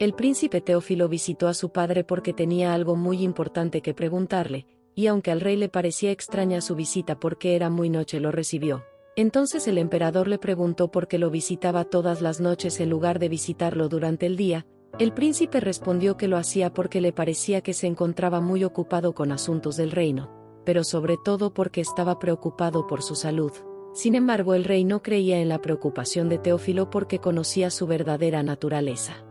El príncipe Teófilo visitó a su padre porque tenía algo muy importante que preguntarle, y aunque al rey le parecía extraña su visita porque era muy noche, lo recibió. Entonces el emperador le preguntó por qué lo visitaba todas las noches en lugar de visitarlo durante el día. El príncipe respondió que lo hacía porque le parecía que se encontraba muy ocupado con asuntos del reino, pero sobre todo porque estaba preocupado por su salud. Sin embargo, el rey no creía en la preocupación de Teófilo porque conocía su verdadera naturaleza.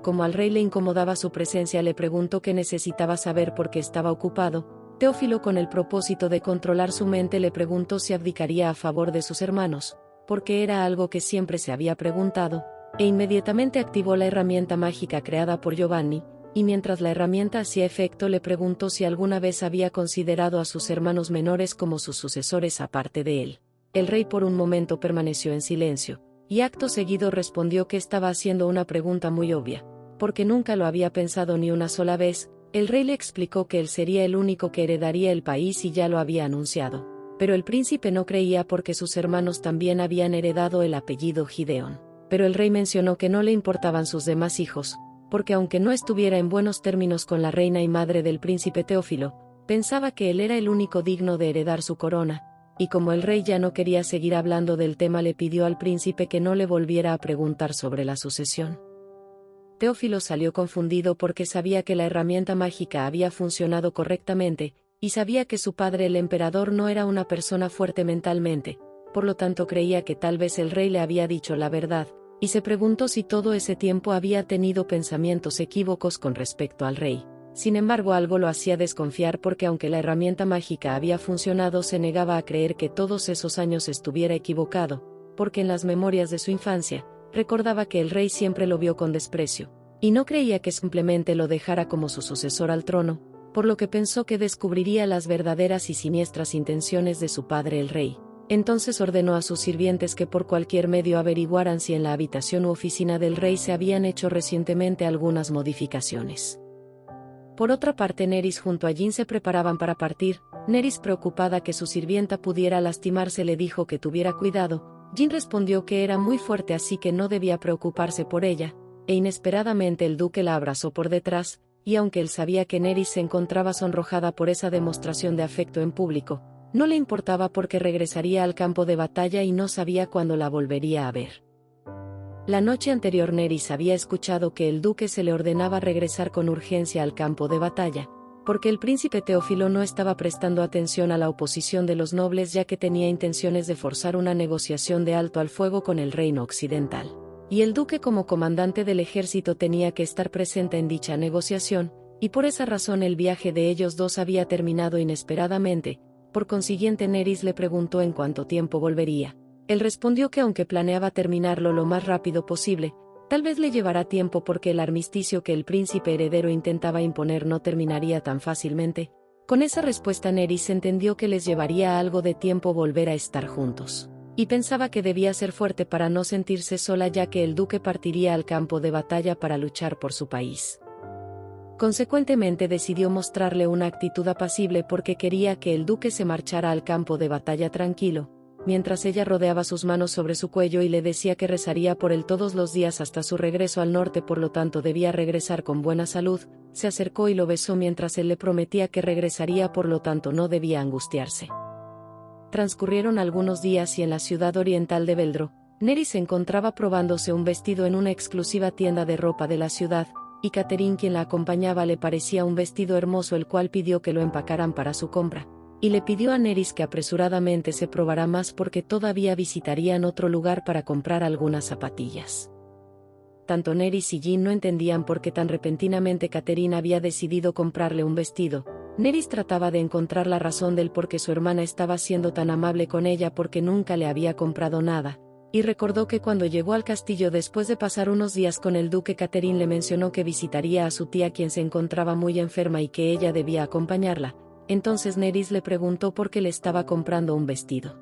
Como al rey le incomodaba su presencia, le preguntó qué necesitaba saber por qué estaba ocupado. Teófilo, con el propósito de controlar su mente, le preguntó si abdicaría a favor de sus hermanos, porque era algo que siempre se había preguntado, e inmediatamente activó la herramienta mágica creada por Giovanni, y mientras la herramienta hacía efecto le preguntó si alguna vez había considerado a sus hermanos menores como sus sucesores aparte de él. El rey por un momento permaneció en silencio, y acto seguido respondió que estaba haciendo una pregunta muy obvia, porque nunca lo había pensado ni una sola vez. El rey le explicó que él sería el único que heredaría el país y ya lo había anunciado. Pero el príncipe no creía porque sus hermanos también habían heredado el apellido Gideón. Pero el rey mencionó que no le importaban sus demás hijos, porque aunque no estuviera en buenos términos con la reina y madre del príncipe Teófilo, pensaba que él era el único digno de heredar su corona, y como el rey ya no quería seguir hablando del tema, le pidió al príncipe que no le volviera a preguntar sobre la sucesión. Teófilo salió confundido porque sabía que la herramienta mágica había funcionado correctamente, y sabía que su padre el emperador no era una persona fuerte mentalmente, por lo tanto creía que tal vez el rey le había dicho la verdad, y se preguntó si todo ese tiempo había tenido pensamientos equívocos con respecto al rey. Sin embargo, algo lo hacía desconfiar porque aunque la herramienta mágica había funcionado, se negaba a creer que todos esos años estuviera equivocado, porque en las memorias de su infancia, recordaba que el rey siempre lo vio con desprecio, y no creía que simplemente lo dejara como su sucesor al trono, por lo que pensó que descubriría las verdaderas y siniestras intenciones de su padre el rey. Entonces ordenó a sus sirvientes que por cualquier medio averiguaran si en la habitación u oficina del rey se habían hecho recientemente algunas modificaciones. Por otra parte, Nerys junto a Jin se preparaban para partir. Nerys, preocupada que su sirvienta pudiera lastimarse, le dijo que tuviera cuidado. Jin respondió que era muy fuerte así que no debía preocuparse por ella, e inesperadamente el duque la abrazó por detrás, y aunque él sabía que Nerys se encontraba sonrojada por esa demostración de afecto en público, no le importaba porque regresaría al campo de batalla y no sabía cuándo la volvería a ver. La noche anterior Nerys había escuchado que el duque se le ordenaba regresar con urgencia al campo de batalla, porque el príncipe Teófilo no estaba prestando atención a la oposición de los nobles, ya que tenía intenciones de forzar una negociación de alto al fuego con el reino occidental. Y el duque, como comandante del ejército, tenía que estar presente en dicha negociación, y por esa razón el viaje de ellos dos había terminado inesperadamente. Por consiguiente, Nerys le preguntó en cuánto tiempo volvería. Él respondió que aunque planeaba terminarlo lo más rápido posible, tal vez le llevará tiempo porque el armisticio que el príncipe heredero intentaba imponer no terminaría tan fácilmente. Con esa respuesta Nerys entendió que les llevaría algo de tiempo volver a estar juntos, y pensaba que debía ser fuerte para no sentirse sola, ya que el duque partiría al campo de batalla para luchar por su país. Consecuentemente decidió mostrarle una actitud apacible porque quería que el duque se marchara al campo de batalla tranquilo, mientras ella rodeaba sus manos sobre su cuello y le decía que rezaría por él todos los días hasta su regreso al norte, por lo tanto debía regresar con buena salud. Se acercó y lo besó mientras él le prometía que regresaría, por lo tanto no debía angustiarse. Transcurrieron algunos días y en la ciudad oriental de Veldro, Nerys se encontraba probándose un vestido en una exclusiva tienda de ropa de la ciudad, y Catherine, quien la acompañaba, le parecía un vestido hermoso, el cual pidió que lo empacaran para su compra, y le pidió a Nerys que apresuradamente se probara más porque todavía visitarían otro lugar para comprar algunas zapatillas. Tanto Nerys y Jin no entendían por qué tan repentinamente Catherine había decidido comprarle un vestido. Nerys trataba de encontrar la razón del por qué su hermana estaba siendo tan amable con ella, porque nunca le había comprado nada, y recordó que cuando llegó al castillo después de pasar unos días con el duque, Catherine le mencionó que visitaría a su tía, quien se encontraba muy enferma, y que ella debía acompañarla. Entonces Nerys le preguntó por qué le estaba comprando un vestido.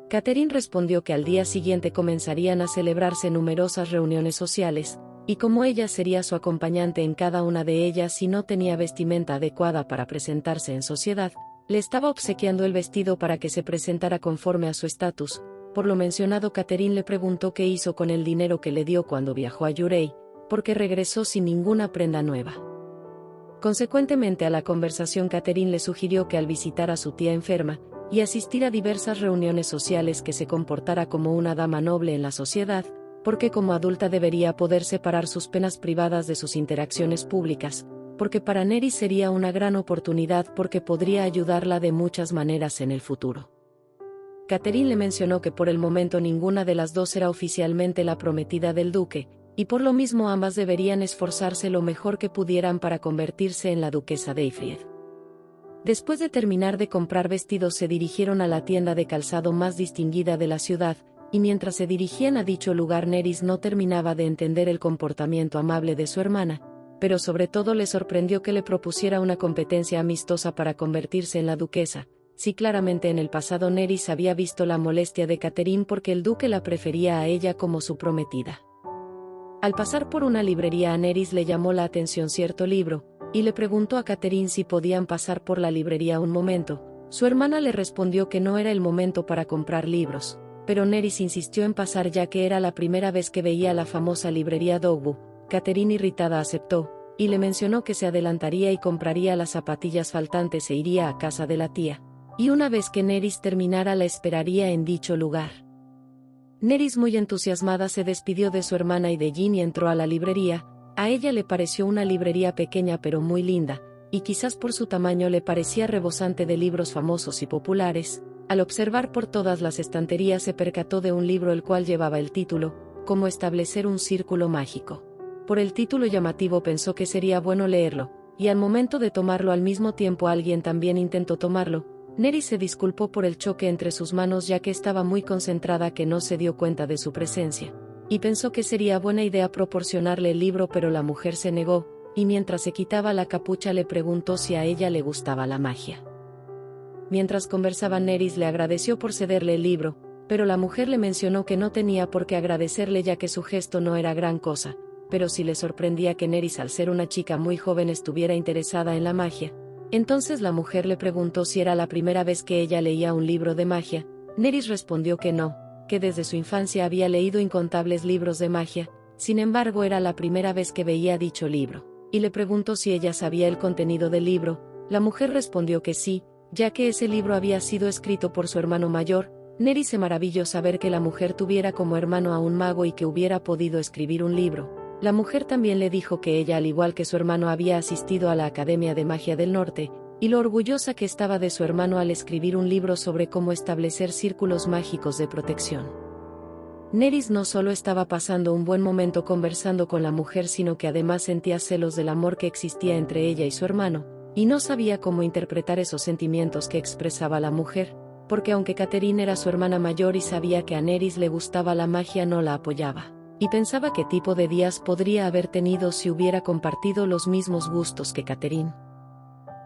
Catherine respondió que al día siguiente comenzarían a celebrarse numerosas reuniones sociales, y como ella sería su acompañante en cada una de ellas y no tenía vestimenta adecuada para presentarse en sociedad, le estaba obsequiando el vestido para que se presentara conforme a su estatus. Por lo mencionado, Catherine le preguntó qué hizo con el dinero que le dio cuando viajó a Yurei. porque regresó sin ninguna prenda nueva. Consecuentemente a la conversación, Catherine le sugirió que al visitar a su tía enferma, y asistir a diversas reuniones sociales, que se comportara como una dama noble en la sociedad, porque como adulta debería poder separar sus penas privadas de sus interacciones públicas, porque para Nerys sería una gran oportunidad, porque podría ayudarla de muchas maneras en el futuro. Catherine le mencionó que por el momento ninguna de las dos era oficialmente la prometida del duque, y por lo mismo ambas deberían esforzarse lo mejor que pudieran para convertirse en la duquesa de Eyfried. Después de terminar de comprar vestidos, se dirigieron a la tienda de calzado más distinguida de la ciudad, y mientras se dirigían a dicho lugar, Nerys no terminaba de entender el comportamiento amable de su hermana, pero sobre todo le sorprendió que le propusiera una competencia amistosa para convertirse en la duquesa. Sí, claramente en el pasado Nerys había visto la molestia de Catherine porque el duque la prefería a ella como su prometida. Al pasar por una librería, a Nerys le llamó la atención cierto libro, y le preguntó a Catherine si podían pasar por la librería un momento. Su hermana le respondió que no era el momento para comprar libros, pero Nerys insistió en pasar ya que era la primera vez que veía la famosa librería Dogbu. Catherine, irritada, aceptó, y le mencionó que se adelantaría y compraría las zapatillas faltantes e iría a casa de la tía, y una vez que Nerys terminara la esperaría en dicho lugar. Nerys, muy entusiasmada, se despidió de su hermana y de Jean y entró a la librería. A ella le pareció una librería pequeña pero muy linda, y quizás por su tamaño le parecía rebosante de libros famosos y populares. Al observar por todas las estanterías, se percató de un libro el cual llevaba el título, Cómo establecer un círculo mágico. Por el título llamativo pensó que sería bueno leerlo, y al momento de tomarlo al mismo tiempo alguien también intentó tomarlo. Nerys se disculpó por el choque entre sus manos ya que estaba muy concentrada, que no se dio cuenta de su presencia, y pensó que sería buena idea proporcionarle el libro, pero la mujer se negó, y mientras se quitaba la capucha le preguntó si a ella le gustaba la magia. Mientras conversaban, Nerys le agradeció por cederle el libro, pero la mujer le mencionó que no tenía por qué agradecerle ya que su gesto no era gran cosa, pero sí le sorprendía que Nerys, al ser una chica muy joven, estuviera interesada en la magia. Entonces la mujer le preguntó si era la primera vez que ella leía un libro de magia. Nerys respondió que no, que desde su infancia había leído incontables libros de magia, sin embargo era la primera vez que veía dicho libro, y le preguntó si ella sabía el contenido del libro. La mujer respondió que sí, ya que ese libro había sido escrito por su hermano mayor. Nerys se maravilló saber que la mujer tuviera como hermano a un mago y que hubiera podido escribir un libro. La mujer también le dijo que ella, al igual que su hermano, había asistido a la Academia de Magia del Norte, y lo orgullosa que estaba de su hermano al escribir un libro sobre cómo establecer círculos mágicos de protección. Nerys no solo estaba pasando un buen momento conversando con la mujer, sino que además sentía celos del amor que existía entre ella y su hermano, y no sabía cómo interpretar esos sentimientos que expresaba la mujer, porque aunque Catherine era su hermana mayor y sabía que a Nerys le gustaba la magia, no la apoyaba, y pensaba qué tipo de días podría haber tenido si hubiera compartido los mismos gustos que Catherine.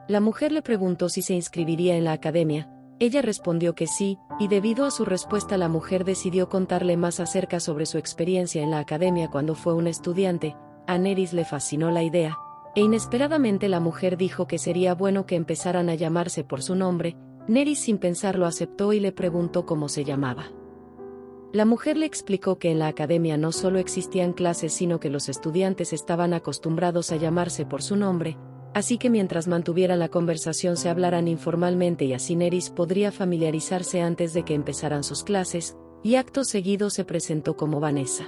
La mujer le preguntó si se inscribiría en la academia. Ella respondió que sí, y debido a su respuesta la mujer decidió contarle más acerca sobre su experiencia en la academia cuando fue una estudiante. A Nerys le fascinó la idea, e inesperadamente la mujer dijo que sería bueno que empezaran a llamarse por su nombre. Nerys, sin pensarlo, aceptó y le preguntó cómo se llamaba. La mujer le explicó que en la academia no solo existían clases, sino que los estudiantes estaban acostumbrados a llamarse por su nombre, así que mientras mantuvieran la conversación se hablaran informalmente y así Nerys podría familiarizarse antes de que empezaran sus clases, y acto seguido se presentó como Vanessa.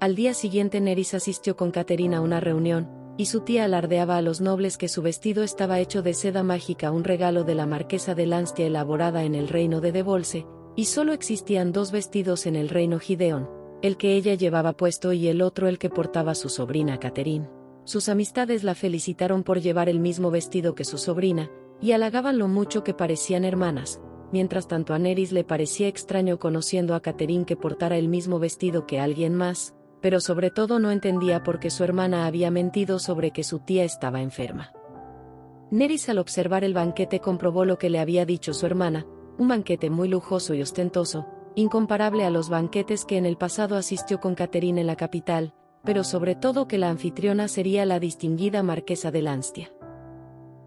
Al día siguiente Nerys asistió con Catherine a una reunión, y su tía alardeaba a los nobles que su vestido estaba hecho de seda mágica, un regalo de la marquesa de Lanstia elaborada en el reino de Devolse, y solo existían dos vestidos en el reino Gideon, el que ella llevaba puesto y el otro el que portaba su sobrina Catherine. Sus amistades la felicitaron por llevar el mismo vestido que su sobrina, y halagaban lo mucho que parecían hermanas. Mientras tanto, a Nerys le parecía extraño, conociendo a Catherine, que portara el mismo vestido que alguien más, pero sobre todo no entendía por qué su hermana había mentido sobre que su tía estaba enferma. Nerys, al observar el banquete, comprobó lo que le había dicho su hermana, un banquete muy lujoso y ostentoso, incomparable a los banquetes que en el pasado asistió con Catherine en la capital, pero sobre todo que la anfitriona sería la distinguida marquesa de Lanstia.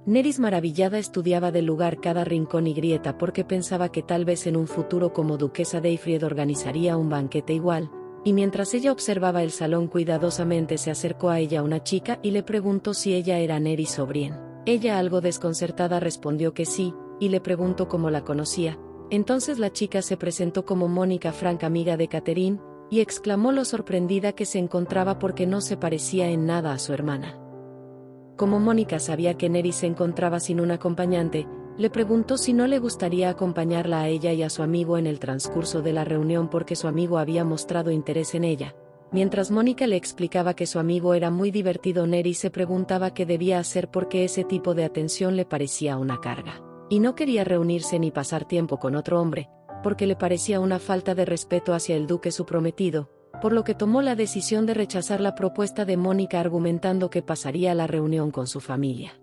Nerys, maravillada, estudiaba del lugar cada rincón y grieta porque pensaba que tal vez en un futuro como duquesa de Eyfried organizaría un banquete igual, y mientras ella observaba el salón cuidadosamente se acercó a ella una chica y le preguntó si ella era Nerys O'Brien. Ella algo desconcertada respondió que sí, y le preguntó cómo la conocía. Entonces la chica se presentó como Mónica Frank, amiga de Catherine, y exclamó lo sorprendida que se encontraba porque no se parecía en nada a su hermana. Como Mónica sabía que Nerys se encontraba sin un acompañante, le preguntó si no le gustaría acompañarla a ella y a su amigo en el transcurso de la reunión porque su amigo había mostrado interés en ella. Mientras Mónica le explicaba que su amigo era muy divertido, Nerys se preguntaba qué debía hacer porque ese tipo de atención le parecía una carga. Y no quería reunirse ni pasar tiempo con otro hombre, porque le parecía una falta de respeto hacia el duque su prometido, por lo que tomó la decisión de rechazar la propuesta de Mónica argumentando que pasaría la reunión con su familia.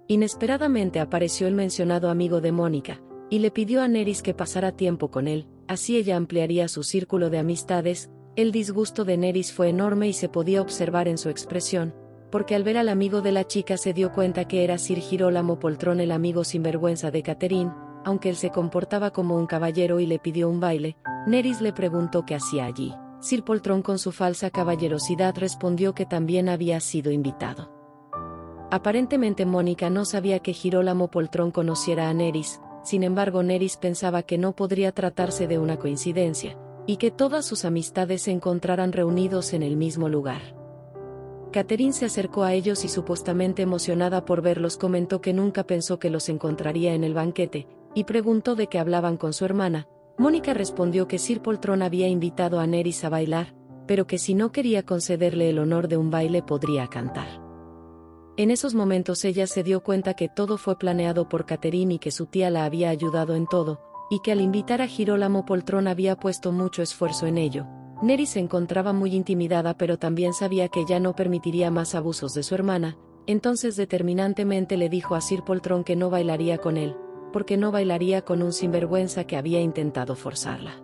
Inesperadamente apareció el mencionado amigo de Mónica, y le pidió a Nerys que pasara tiempo con él, así ella ampliaría su círculo de amistades. El disgusto de Nerys fue enorme y se podía observar en su expresión, porque al ver al amigo de la chica se dio cuenta que era Sir Girolamo Poltrón, el amigo sinvergüenza de Catherine. Aunque él se comportaba como un caballero y le pidió un baile, Nerys le preguntó qué hacía allí. Sir Poltrón con su falsa caballerosidad respondió que también había sido invitado. Aparentemente Mónica no sabía que Girolamo Poltrón conociera a Nerys, sin embargo Nerys pensaba que no podría tratarse de una coincidencia, y que todas sus amistades se encontraran reunidos en el mismo lugar. Catherine se acercó a ellos y supuestamente emocionada por verlos comentó que nunca pensó que los encontraría en el banquete, y preguntó de qué hablaban con su hermana. Mónica respondió que Sir Poltrón había invitado a Nerys a bailar, pero que si no quería concederle el honor de un baile podría cantar. En esos momentos ella se dio cuenta que todo fue planeado por Catherine y que su tía la había ayudado en todo, y que al invitar a Girolamo Poltrón había puesto mucho esfuerzo en ello. Nerys se encontraba muy intimidada pero también sabía que ya no permitiría más abusos de su hermana, entonces determinantemente le dijo a Sir Poltrón que no bailaría con él, porque no bailaría con un sinvergüenza que había intentado forzarla.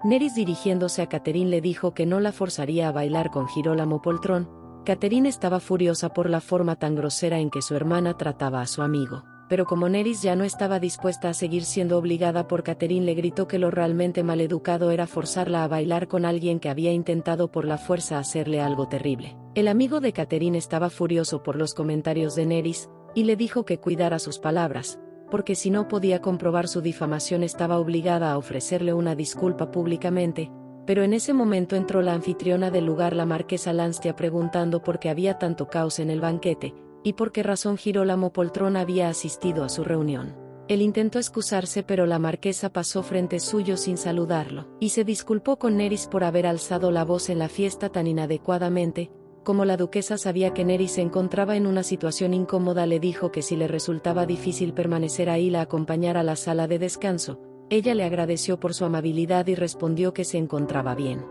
Nerys dirigiéndose a Catherine le dijo que no la forzaría a bailar con Girolamo Poltrón. Catherine estaba furiosa por la forma tan grosera en que su hermana trataba a su amigo, pero como Nerys ya no estaba dispuesta a seguir siendo obligada por Catherine, le gritó que lo realmente maleducado era forzarla a bailar con alguien que había intentado por la fuerza hacerle algo terrible. El amigo de Catherine estaba furioso por los comentarios de Nerys, y le dijo que cuidara sus palabras, porque si no podía comprobar su difamación estaba obligada a ofrecerle una disculpa públicamente. Pero en ese momento entró la anfitriona del lugar, la marquesa Lanstia, preguntando por qué había tanto caos en el banquete, y por qué razón Girolamo Poltrón había asistido a su reunión. Él intentó excusarse pero la marquesa pasó frente suyo sin saludarlo, y se disculpó con Nerys por haber alzado la voz en la fiesta tan inadecuadamente. Como la duquesa sabía que Nerys se encontraba en una situación incómoda, le dijo que si le resultaba difícil permanecer ahí la acompañara a la sala de descanso. Ella le agradeció por su amabilidad y respondió que se encontraba bien.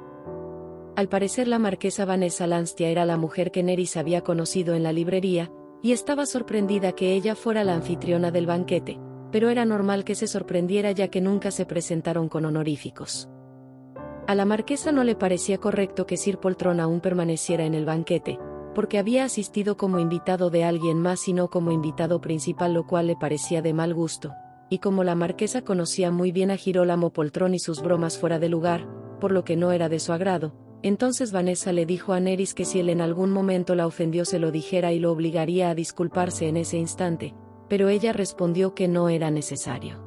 Al parecer la marquesa Vanessa Lanstia era la mujer que Nerys había conocido en la librería, y estaba sorprendida que ella fuera la anfitriona del banquete, pero era normal que se sorprendiera ya que nunca se presentaron con honoríficos. A la marquesa no le parecía correcto que Sir Poltrón aún permaneciera en el banquete, porque había asistido como invitado de alguien más y no como invitado principal, lo cual le parecía de mal gusto. Y como la marquesa conocía muy bien a Girolamo Poltrón y sus bromas fuera de lugar, por lo que no era de su agrado, entonces Vanessa le dijo a Nerys que si él en algún momento la ofendió se lo dijera y lo obligaría a disculparse en ese instante, pero ella respondió que no era necesario.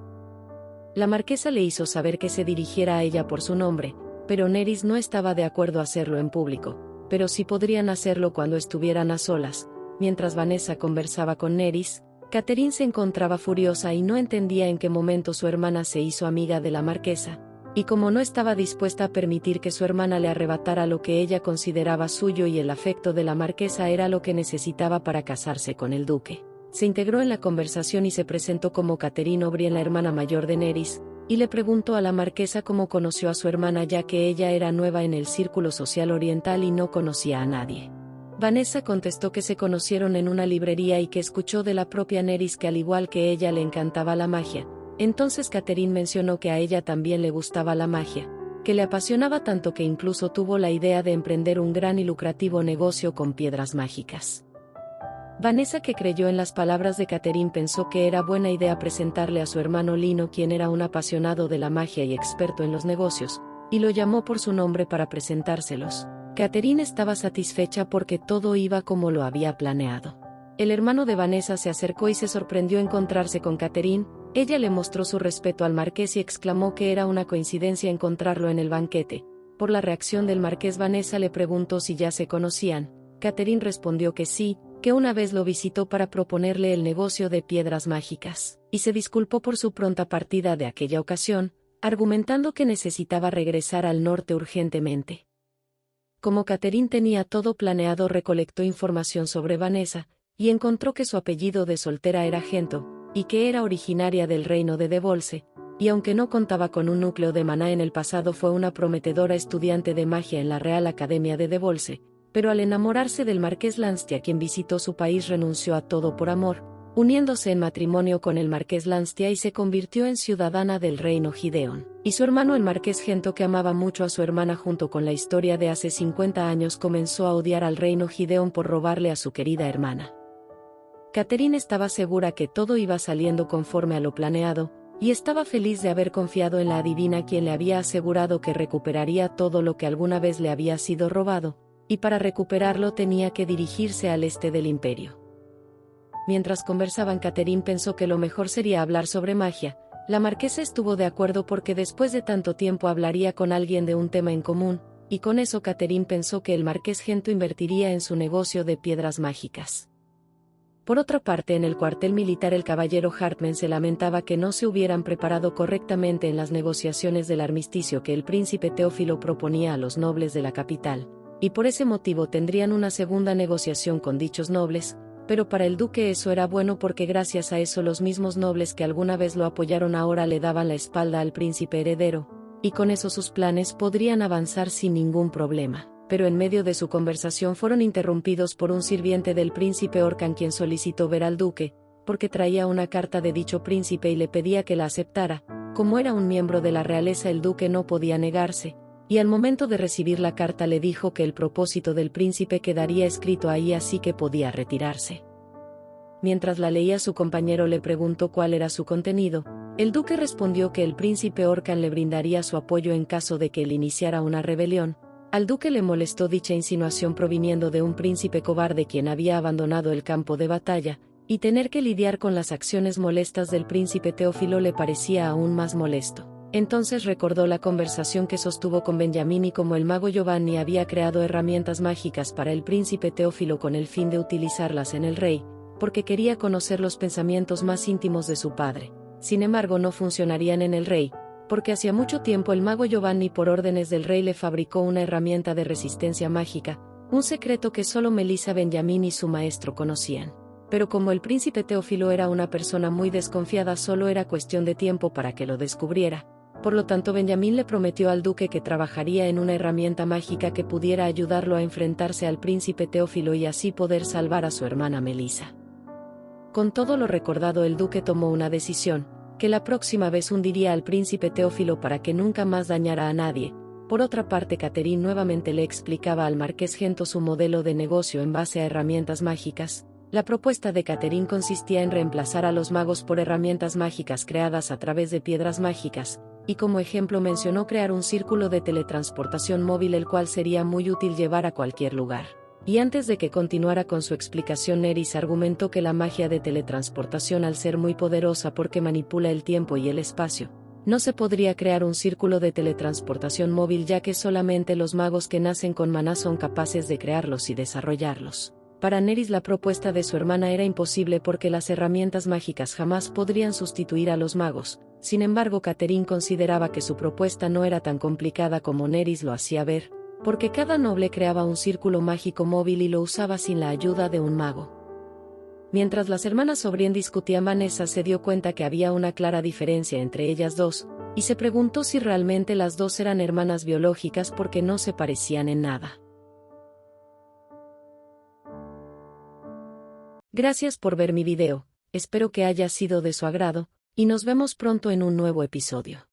La marquesa le hizo saber que se dirigiera a ella por su nombre, pero Nerys no estaba de acuerdo a hacerlo en público, pero sí podrían hacerlo cuando estuvieran a solas. Mientras Vanessa conversaba con Nerys, Catherine se encontraba furiosa y no entendía en qué momento su hermana se hizo amiga de la marquesa, y como no estaba dispuesta a permitir que su hermana le arrebatara lo que ella consideraba suyo y el afecto de la marquesa era lo que necesitaba para casarse con el duque. Se integró en la conversación y se presentó como Catherine O'Brien, la hermana mayor de Nerys, y le preguntó a la marquesa cómo conoció a su hermana ya que ella era nueva en el círculo social oriental y no conocía a nadie. Vanessa contestó que se conocieron en una librería y que escuchó de la propia Nerys que al igual que ella le encantaba la magia. Entonces Catherine mencionó que a ella también le gustaba la magia, que le apasionaba tanto que incluso tuvo la idea de emprender un gran y lucrativo negocio con piedras mágicas. Vanessa, que creyó en las palabras de Catherine, pensó que era buena idea presentarle a su hermano Lino, quien era un apasionado de la magia y experto en los negocios, y lo llamó por su nombre para presentárselos. Catherine estaba satisfecha porque todo iba como lo había planeado. El hermano de Vanessa se acercó y se sorprendió encontrarse con Catherine. Ella le mostró su respeto al marqués y exclamó que era una coincidencia encontrarlo en el banquete. Por la reacción del marqués, Vanessa le preguntó si ya se conocían. Catherine respondió que sí, que una vez lo visitó para proponerle el negocio de piedras mágicas, y se disculpó por su pronta partida de aquella ocasión, argumentando que necesitaba regresar al norte urgentemente. Como Catherine tenía todo planeado, recolectó información sobre Vanessa, y encontró que su apellido de soltera era Gento, y que era originaria del reino de Devolse, y aunque no contaba con un núcleo de maná en el pasado, fue una prometedora estudiante de magia en la Real Academia de Devolse, pero al enamorarse del marqués Lanstia, quien visitó su país, renunció a todo por amor, uniéndose en matrimonio con el marqués Lanstia, y se convirtió en ciudadana del reino Gideon. Y su hermano, el marqués Gento, que amaba mucho a su hermana, junto con la historia de hace 50 años, comenzó a odiar al reino Gideon por robarle a su querida hermana. Catherine estaba segura que todo iba saliendo conforme a lo planeado, y estaba feliz de haber confiado en la adivina, quien le había asegurado que recuperaría todo lo que alguna vez le había sido robado, y para recuperarlo tenía que dirigirse al este del imperio. Mientras conversaban, Catherine pensó que lo mejor sería hablar sobre magia. La marquesa estuvo de acuerdo porque después de tanto tiempo hablaría con alguien de un tema en común, y con eso Catherine pensó que el marqués Gento invertiría en su negocio de piedras mágicas. Por otra parte, en el cuartel militar, el caballero Hartman se lamentaba que no se hubieran preparado correctamente en las negociaciones del armisticio que el príncipe Teófilo proponía a los nobles de la capital, y por ese motivo tendrían una segunda negociación con dichos nobles, pero para el duque eso era bueno porque gracias a eso los mismos nobles que alguna vez lo apoyaron ahora le daban la espalda al príncipe heredero, y con eso sus planes podrían avanzar sin ningún problema. Pero en medio de su conversación fueron interrumpidos por un sirviente del príncipe Orcan, quien solicitó ver al duque, porque traía una carta de dicho príncipe y le pedía que la aceptara. Como era un miembro de la realeza, el duque no podía negarse, y al momento de recibir la carta le dijo que el propósito del príncipe quedaría escrito ahí, así que podía retirarse. Mientras la leía, su compañero le preguntó cuál era su contenido. El duque respondió que el príncipe Orcan le brindaría su apoyo en caso de que él iniciara una rebelión. Al duque le molestó dicha insinuación proviniendo de un príncipe cobarde quien había abandonado el campo de batalla, y tener que lidiar con las acciones molestas del príncipe Teófilo le parecía aún más molesto. Entonces recordó la conversación que sostuvo con Benjamín y cómo el mago Giovanni había creado herramientas mágicas para el príncipe Teófilo con el fin de utilizarlas en el rey, porque quería conocer los pensamientos más íntimos de su padre. Sin embargo, no funcionarían en el rey, porque hacía mucho tiempo el mago Giovanni, por órdenes del rey, le fabricó una herramienta de resistencia mágica, un secreto que solo Melissa, Benjamín y su maestro conocían. Pero como el príncipe Teófilo era una persona muy desconfiada, solo era cuestión de tiempo para que lo descubriera. Por lo tanto, Benjamín le prometió al duque que trabajaría en una herramienta mágica que pudiera ayudarlo a enfrentarse al príncipe Teófilo y así poder salvar a su hermana Melissa. Con todo lo recordado, el duque tomó una decisión, que la próxima vez hundiría al príncipe Teófilo para que nunca más dañara a nadie. Por otra parte, Catherine nuevamente le explicaba al marqués Gento su modelo de negocio en base a herramientas mágicas. La propuesta de Catherine consistía en reemplazar a los magos por herramientas mágicas creadas a través de piedras mágicas, y como ejemplo mencionó crear un círculo de teletransportación móvil, el cual sería muy útil llevar a cualquier lugar. Y antes de que continuara con su explicación, Nerys argumentó que la magia de teletransportación, al ser muy poderosa porque manipula el tiempo y el espacio, no se podría crear un círculo de teletransportación móvil, ya que solamente los magos que nacen con maná son capaces de crearlos y desarrollarlos. Para Nerys la propuesta de su hermana era imposible porque las herramientas mágicas jamás podrían sustituir a los magos. Sin embargo, Catherine consideraba que su propuesta no era tan complicada como Nerys lo hacía ver, porque cada noble creaba un círculo mágico móvil y lo usaba sin la ayuda de un mago. Mientras las hermanas O'Brien discutían, Vanessa se dio cuenta que había una clara diferencia entre ellas dos, y se preguntó si realmente las dos eran hermanas biológicas porque no se parecían en nada. Gracias por ver mi video, espero que haya sido de su agrado, y nos vemos pronto en un nuevo episodio.